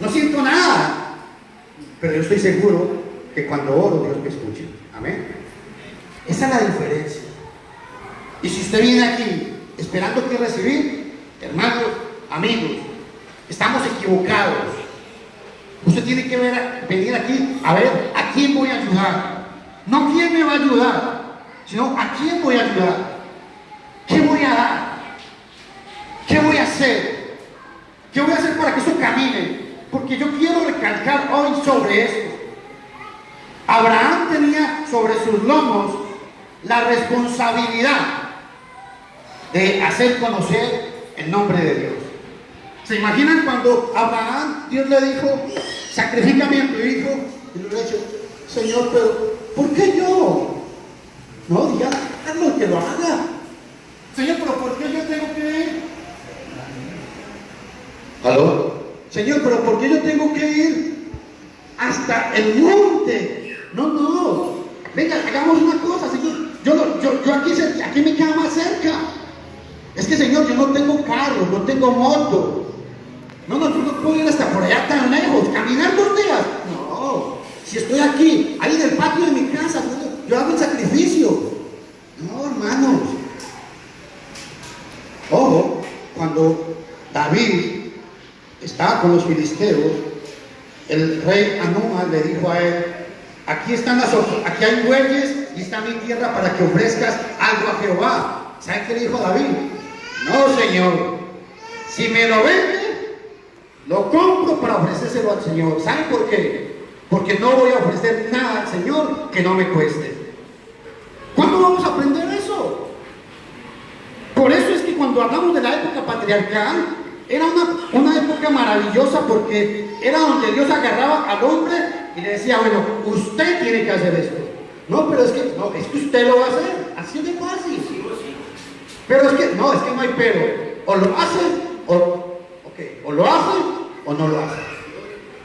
[SPEAKER 1] No siento nada. Pero yo estoy seguro que cuando oro Dios me escucha. Amén. Esa es la diferencia. Y si usted viene aquí esperando que recibir, hermanos, amigos, estamos equivocados. Usted tiene que venir aquí a ver a quién voy a ayudar. No quién me va a ayudar, sino a quién voy a ayudar. ¿Qué voy a dar? ¿Qué voy a hacer? ¿Qué voy a hacer para que eso camine? Porque yo quiero recalcar hoy sobre esto. Abraham tenía sobre sus lomos la responsabilidad de hacer conocer el nombre de Dios. ¿Se imaginan cuando Abraham, Dios le dijo, sacrifícame a tu hijo? Y le ha dicho, Señor, pero ¿por qué yo? No, diga, hazlo que lo haga. Señor, pero ¿por qué yo tengo que ir? ¿Aló? Señor, pero ¿por qué yo tengo que ir hasta el monte? No. Venga, hagamos una cosa, Señor. Yo aquí me queda más cerca. Es que, Señor, yo no tengo carro, no tengo moto. No, yo no puedo ir hasta por allá tan lejos. ¿Caminar 2 días? No. Si estoy aquí, ahí en el patio de mi casa, yo hago el sacrificio. No, hermanos. Ojo, cuando David estaba con los filisteos, el rey Anúa le dijo a él, aquí hay bueyes y está mi tierra para que ofrezcas algo a Jehová. ¿Sabe qué le dijo David? No, Señor, si me lo vende, lo compro para ofrecérselo al Señor. ¿Sabe por qué? Porque no voy a ofrecer nada al Señor que no me cueste. ¿Cuándo vamos a aprender eso? Por eso es que cuando hablamos de la época patriarcal, era una época maravillosa, porque era donde Dios agarraba al hombre y le decía, bueno, usted tiene que hacer esto. No, pero es que usted lo va a hacer. Así de fácil. Pero es que no hay pero. o lo hace o lo hace o no lo hace.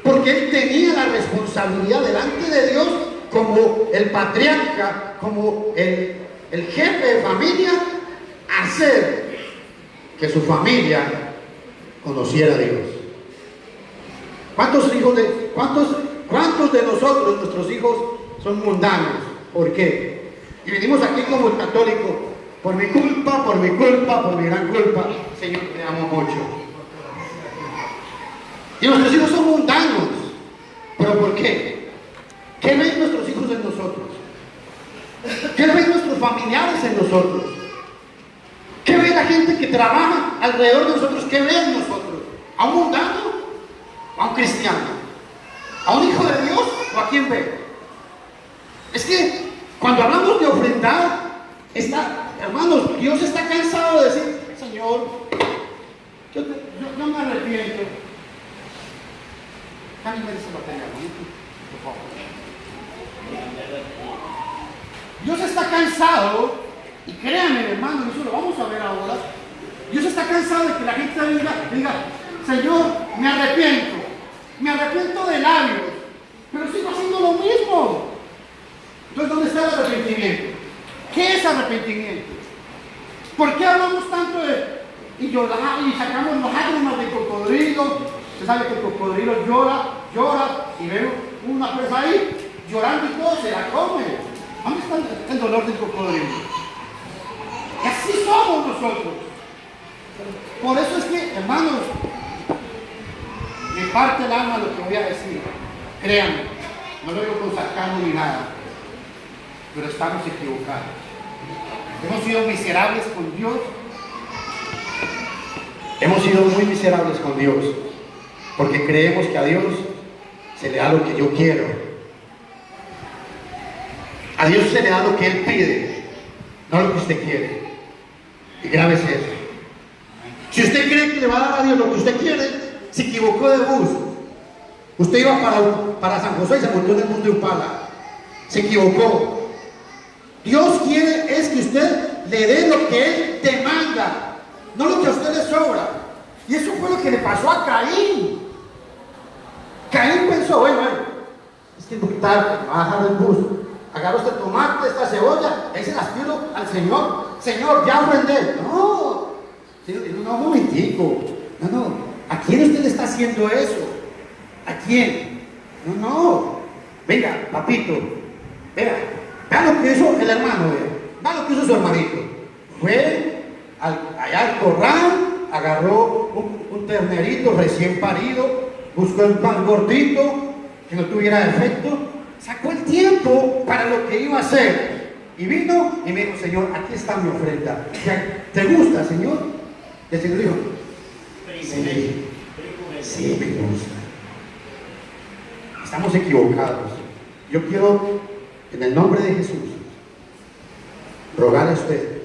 [SPEAKER 1] Porque él tenía la responsabilidad delante de Dios como el patriarca, como el jefe de familia, hacer que su familia conociera a Dios. ¿Cuántos de nosotros, nuestros hijos, son mundanos? ¿Por qué? Y venimos aquí como el católico, por mi culpa, por mi gran culpa, Señor, te amo mucho. Y nuestros hijos son mundanos. ¿Pero por qué? ¿Qué ven nuestros hijos en nosotros? ¿Qué ven nuestros familiares en nosotros? ¿Qué ve la gente que trabaja alrededor de nosotros? ¿Qué ve en nosotros? ¿A un mundano? ¿A un cristiano? ¿A un hijo de Dios? ¿O a quién ve? Es que cuando hablamos de ofrendar, hermanos, Dios está cansado de decir, Señor, yo me arrepiento. Por favor. Dios está cansado, y créanme, hermano, eso lo vamos a ver ahora. Dios está cansado de que la gente diga, Señor, me arrepiento de labios, pero sigo haciendo lo mismo. Entonces, ¿dónde está el arrepentimiento? ¿Qué es arrepentimiento? ¿Por qué hablamos tanto y llorar y sacamos lágrimas de cocodrilo? Usted sabe que el cocodrilo llora y ve una presa ahí llorando y todo se la come. ¿Dónde está el dolor del cocodrilo? Y así somos nosotros. Por eso es que, hermanos, me parte el alma lo que voy a decir. Créanme, no lo digo con sarcasmo ni nada, pero estamos equivocados. Hemos sido miserables con Dios. Hemos sido muy miserables con Dios, porque creemos que a Dios se le da lo que yo quiero. A Dios se le da lo que Él pide, no lo que usted quiere. Y grave es eso. Si usted cree que le va a dar a Dios lo que usted quiere, se equivocó de bus. Usted iba para San José y se montó en el bus de Upala. Se equivocó. Dios quiere es que usted le dé lo que Él demanda, no lo que a usted le sobra. Y eso fue lo que le pasó a Caín. Caín pensó, bueno, es que tal, va a bajar el bus. Agarró este tomate, esta cebolla, ahí se las pido al Señor. Señor, ya ofrendé. No, un momentico. No, ¿a quién usted le está haciendo eso? ¿A quién? No. Venga, papito, vea lo que hizo el hermano, vea lo que hizo su hermanito. Fue allá al corral, agarró un ternerito recién parido, buscó el pan gordito, que no tuviera defecto, sacó el tiempo para lo que iba a hacer. Y vino y me dijo, Señor, aquí está mi ofrenda. ¿Te gusta, Señor? Y el Señor dijo, sí, me gusta. Estamos equivocados. Yo quiero, en el nombre de Jesús, rogarle a usted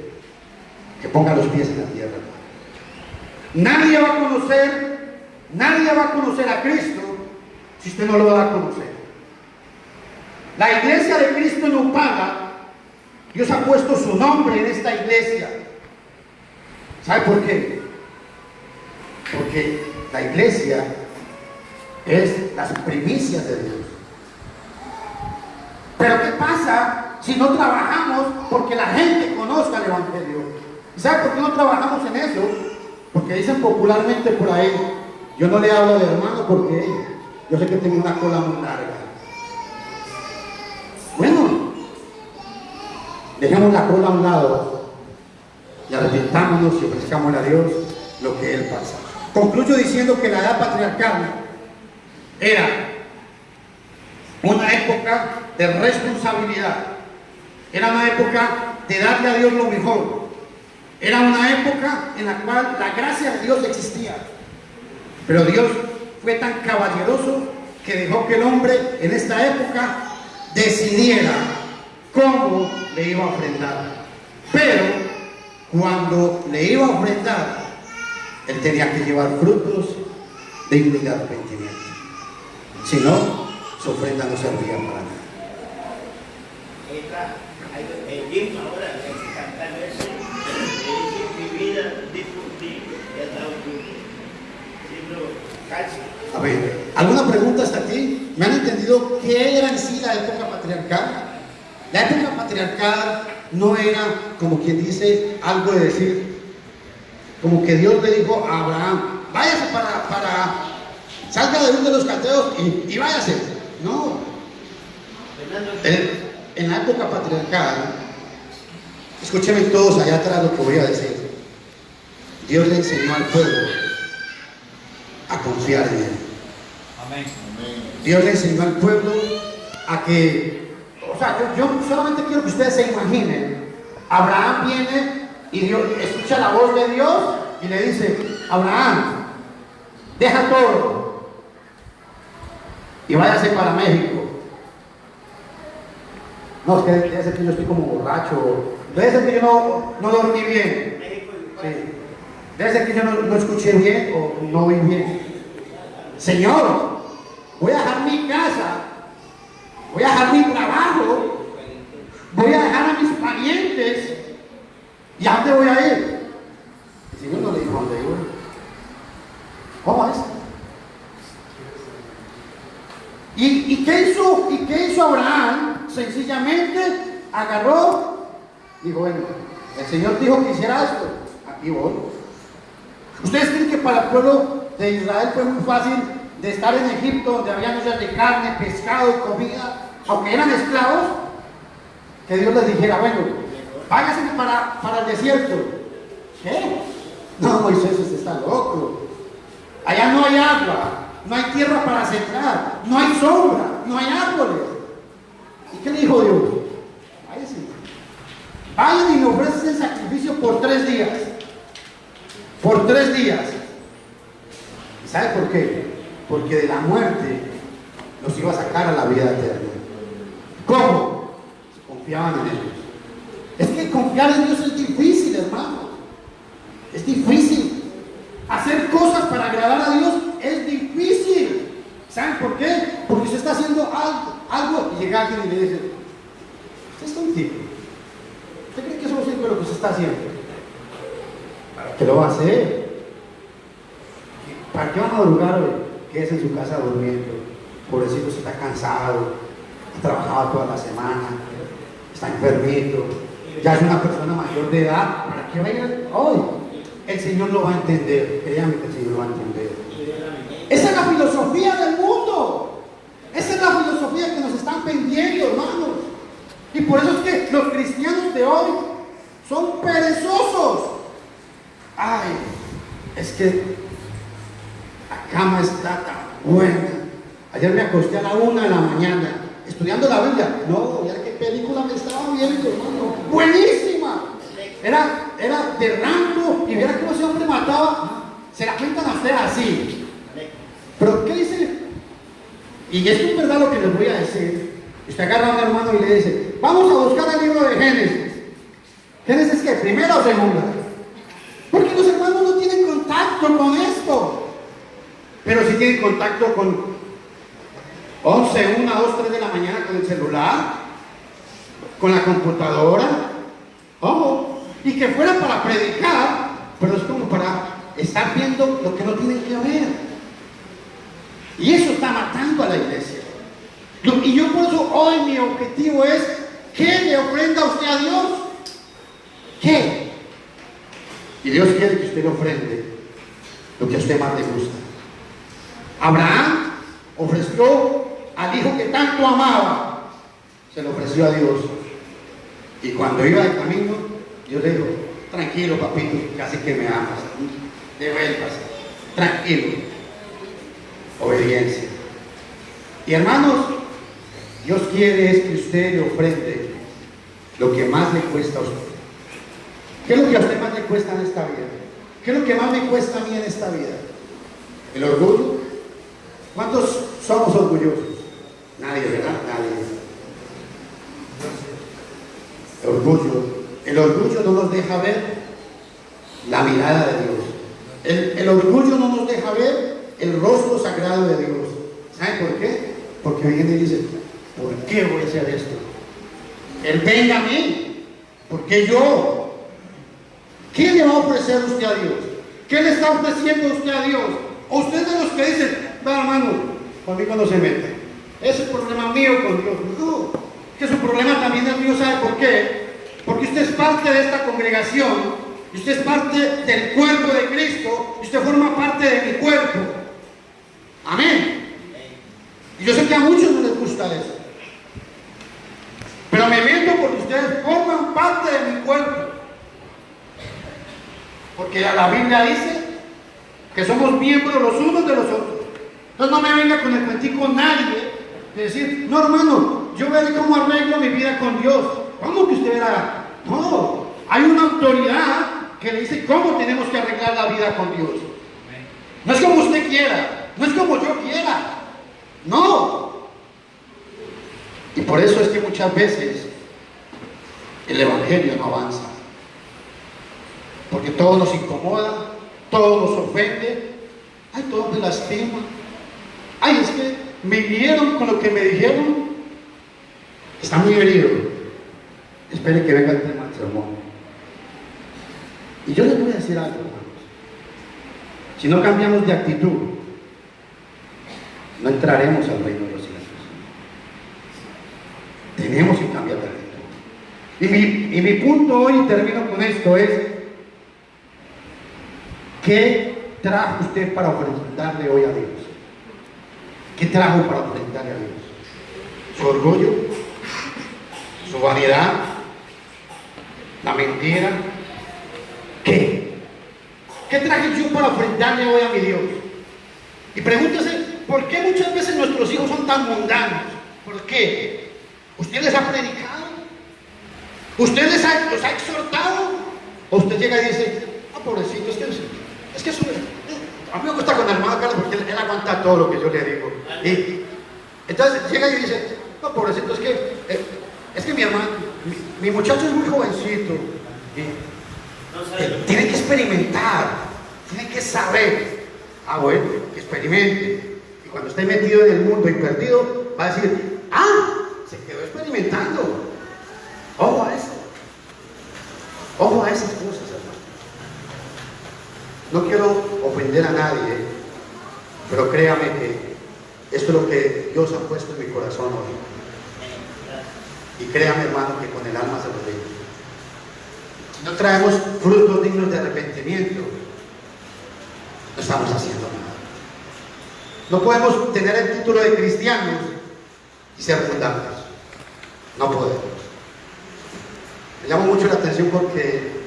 [SPEAKER 1] que ponga los pies en la tierra. Nadie va a conocer a Cristo si usted no lo va a conocer. La iglesia de Cristo en Upala, Dios ha puesto su nombre en esta iglesia. ¿Sabe por qué? Porque la iglesia es las primicias de Dios. Pero ¿qué pasa si no trabajamos porque la gente conozca el Evangelio? ¿Sabe por qué no trabajamos en eso? Porque dicen popularmente por ahí, yo no le hablo de hermano porque yo sé que tengo una cola muy larga. Bueno, dejemos la cola a un lado y arrepentámonos y ofrezcámosle a Dios lo que Él pasa. Concluyo diciendo que la edad patriarcal era una época de responsabilidad, era una época de darle a Dios lo mejor, era una época en la cual la gracia de Dios existía, pero Dios fue tan caballeroso que dejó que el hombre en esta época decidiera cómo le iba a ofrendar. Pero cuando le iba a ofrendar, él tenía que llevar frutos dignos de arrepentimiento. Si no, su ofrenda no servía para nada.
[SPEAKER 3] El himno ahora, el que canta ese, dice mi vida difundí
[SPEAKER 1] A ver, ¿alguna pregunta hasta aquí? ¿Me han entendido qué era en sí la época patriarcal? La época patriarcal no era, como quien dice, algo de decir, como que Dios le dijo a Abraham, váyase salga de uno de los caldeos y váyase. No. En la época patriarcal, escúchenme todos allá atrás lo que voy a decir. Dios le enseñó al pueblo a confiar en Él.
[SPEAKER 2] Amén.
[SPEAKER 1] Dios le enseñó al pueblo a que, o sea, yo solamente quiero que ustedes se imaginen. Abraham viene y Dios escucha la voz de Dios y le dice, Abraham, deja todo y váyase para México. No, es que debe ser que yo estoy como borracho, debe ser que yo no dormí bien, sí. Debe ser que yo no escuché bien o no oí bien. Señor, voy a dejar mi casa, voy a dejar mi trabajo, voy a dejar a mis parientes, ¿y a dónde voy a ir? El Señor no le dijo a dónde iba. ¿Cómo es? ¿Y qué hizo Abraham? Sencillamente agarró, dijo, bueno, el Señor dijo que hiciera esto, aquí voy. ¿Ustedes creen que para el pueblo de Israel fue muy fácil de estar en Egipto, donde había ollas de carne, pescado y comida, aunque eran esclavos? Que Dios les dijera, bueno, váyanse para el desierto. ¿Qué? No, Moisés, usted está loco. Allá no hay agua, no hay tierra para sembrar, no hay sombra, no hay árboles. ¿Y qué le dijo Dios? Váyanse. Vayan y me ofrecen el sacrificio por 3 días. Por 3 días. ¿Y sabe por qué? Porque de la muerte los iba a sacar a la vida eterna. ¿Cómo? Confiaban en ellos. Es que confiar en Dios es difícil, hermano. Es difícil. Hacer cosas para agradar a Dios es difícil. ¿Saben por qué? Porque usted está haciendo algo y llega alguien y le dice, usted es un tipo. ¿Usted cree que eso es lo que usted está haciendo? ¿Para qué lo va a hacer? ¿Para qué va a madrugar hoy? Quédese en su casa durmiendo. Pobrecito, se está cansado, ha trabajado toda la semana, está enfermito, ya es una persona mayor de edad. ¿Para qué va a ir hoy? El Señor lo va a entender. Créame que el Señor lo va a entender. Esa es la filosofía del mundo. Esa es la filosofía que nos están vendiendo, hermanos. Y por eso es que los cristianos de hoy son perezosos. Ay, es que la cama está tan buena. Ayer me acosté a la 1 de la mañana estudiando la Biblia. No, ya qué película me estaba viendo, hermano. Buenísima. Era de Rambo y viera cómo ese hombre mataba. Se la cuentan a ustedes así. Pero ¿qué dice? Y esto es verdad lo que les voy a decir. Usted agarra a un hermano y le dice, vamos a buscar el libro de Génesis. ¿Génesis qué? ¿Primera o segunda? Porque los hermanos no tienen contacto con esto. Pero sí tienen contacto con 11, 1, 2, 3 de la mañana con el celular, con la computadora. Ojo, y que fuera para predicar, pero es como para estar viendo lo que no tienen que ver. Y eso está matando a la iglesia. Y yo por eso hoy mi objetivo es, ¿qué le ofrenda usted a Dios? ¿Qué? Y Dios quiere que usted le ofrende lo que a usted más le gusta. Abraham ofreció al hijo que tanto amaba, se lo ofreció a Dios. Y cuando iba de camino, Dios le dijo, tranquilo papito, casi que me amas, devuélvase, tranquilo. Obediencia. Y hermanos, Dios quiere es que usted le ofrende lo que más le cuesta a usted. ¿Qué es lo que a usted más le cuesta en esta vida? ¿Qué es lo que más me cuesta a mí en esta vida? ¿El orgullo? ¿Cuántos somos orgullosos? Nadie, ¿verdad? Nadie. El orgullo. El orgullo no nos deja ver la mirada de Dios. El orgullo no nos deja ver el rostro sagrado de Dios. ¿Saben por qué? Porque viene y dice, ¿por qué voy a hacer esto? Él venga a mí. ¿Por qué yo? ¿Qué le va a ofrecer usted a Dios? ¿Qué le está ofreciendo usted a Dios? O usted es de los que dicen, va hermano, conmigo no se mete. Ese es el problema mío con Dios. No, que su problema también es mío, ¿sabe por qué? Porque usted es parte de esta congregación, y usted es parte del cuerpo de Cristo, y usted forma parte de mi cuerpo. Amén. Y yo sé que a muchos no les gusta eso. Pero me meto porque ustedes forman parte de mi cuerpo. Porque la Biblia dice que somos miembros los unos de los otros. Entonces no me venga con el cuentico nadie de decir, no hermano, yo veré cómo arreglo mi vida con Dios. ¿Cómo que usted verá? No, hay una autoridad que le dice cómo tenemos que arreglar la vida con Dios. No es como usted quiera, no es como yo quiera. No. Y por eso es que muchas veces el Evangelio no avanza. Porque todo nos incomoda, todo nos ofende, ay, todo me lastima. Ay, es que me hirieron con lo que me dijeron. Está muy herido. Espere que venga el tema del sermón. Y yo les voy a decir algo, hermanos. Si no cambiamos de actitud, no entraremos al reino de los cielos. Tenemos que cambiar de actitud. Y mi punto hoy, y termino con esto, es: ¿qué trajo usted para ofrendarle hoy a Dios? ¿Qué trajo para ofrendarle a Dios? ¿Su orgullo? ¿Su vanidad? ¿La mentira? ¿Qué? ¿Qué traje yo para ofrendarle hoy a mi Dios? Y pregúntese, ¿por qué muchas veces nuestros hijos son tan mundanos? ¿Por qué? ¿Usted les ha predicado? ¿Usted los ha exhortado? ¿O usted llega y dice, ah, pobrecito, es que eso, a mí me gusta con el hermano Carlos porque él aguanta todo lo que yo le digo. Y entonces llega y dice, no, pobrecito, es que mi hermano, mi muchacho es muy jovencito. Tiene que experimentar, tiene que saber. Ah, bueno, que experimente. Y cuando esté metido en el mundo y perdido, va a decir, ah, se quedó experimentando. Ojo a eso. Ojo a esas cosas, hermano. No quiero ofender a nadie, pero créame que esto es lo que Dios ha puesto en mi corazón hoy. Y créame, hermano, que con el alma se lo digo. Si no traemos frutos dignos de arrepentimiento, no estamos haciendo nada. No podemos tener el título de cristianos y ser mundanos. No podemos. Me llamó mucho la atención porque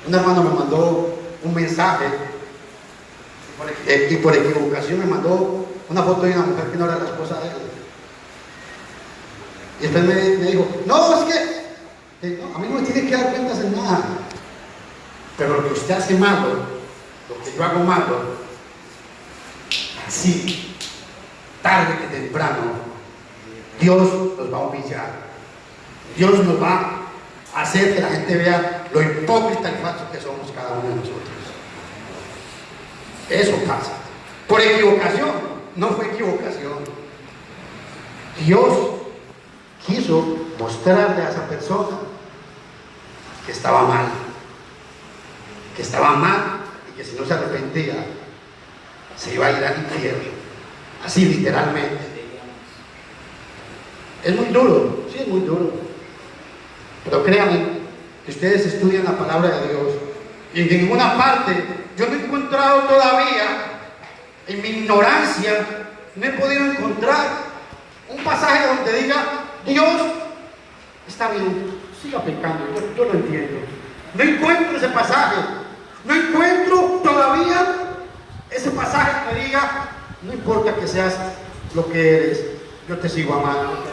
[SPEAKER 1] un hermano me mandó un mensaje y por equivocación me mandó una foto de una mujer que no era la esposa de él. Y después me dijo, no, es que no, a mí no me tiene que dar cuentas en nada. Pero lo que usted hace malo, lo que yo hago malo, así, tarde que temprano, Dios nos va a humillar. Dios nos va a hacer que la gente vea lo hipócrita y falso que somos cada uno de nosotros. Eso pasa. Por equivocación, no fue equivocación. Dios quiso mostrarle a esa persona que estaba mal. Que estaba mal y que si no se arrepentía, se iba a ir al infierno. Así literalmente. Es muy duro, sí, es muy duro. Pero créanme que ustedes estudian la palabra de Dios y en ninguna parte yo no he encontrado todavía, en mi ignorancia, no he podido encontrar un pasaje donde diga, Dios está bien, siga pecando, yo lo entiendo. No encuentro ese pasaje, no encuentro todavía ese pasaje que diga, no importa que seas lo que eres, yo te sigo amando.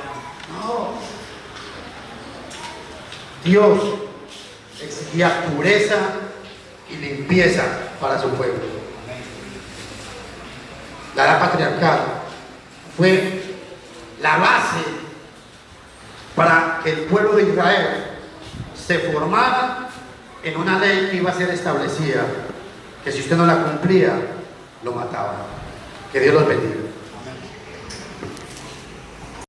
[SPEAKER 1] No. Dios exigía pureza y limpieza para su pueblo. La edad patriarcal fue la base para que el pueblo de Israel se formara en una ley que iba a ser establecida, que si usted no la cumplía, lo mataban. Que Dios los bendiga.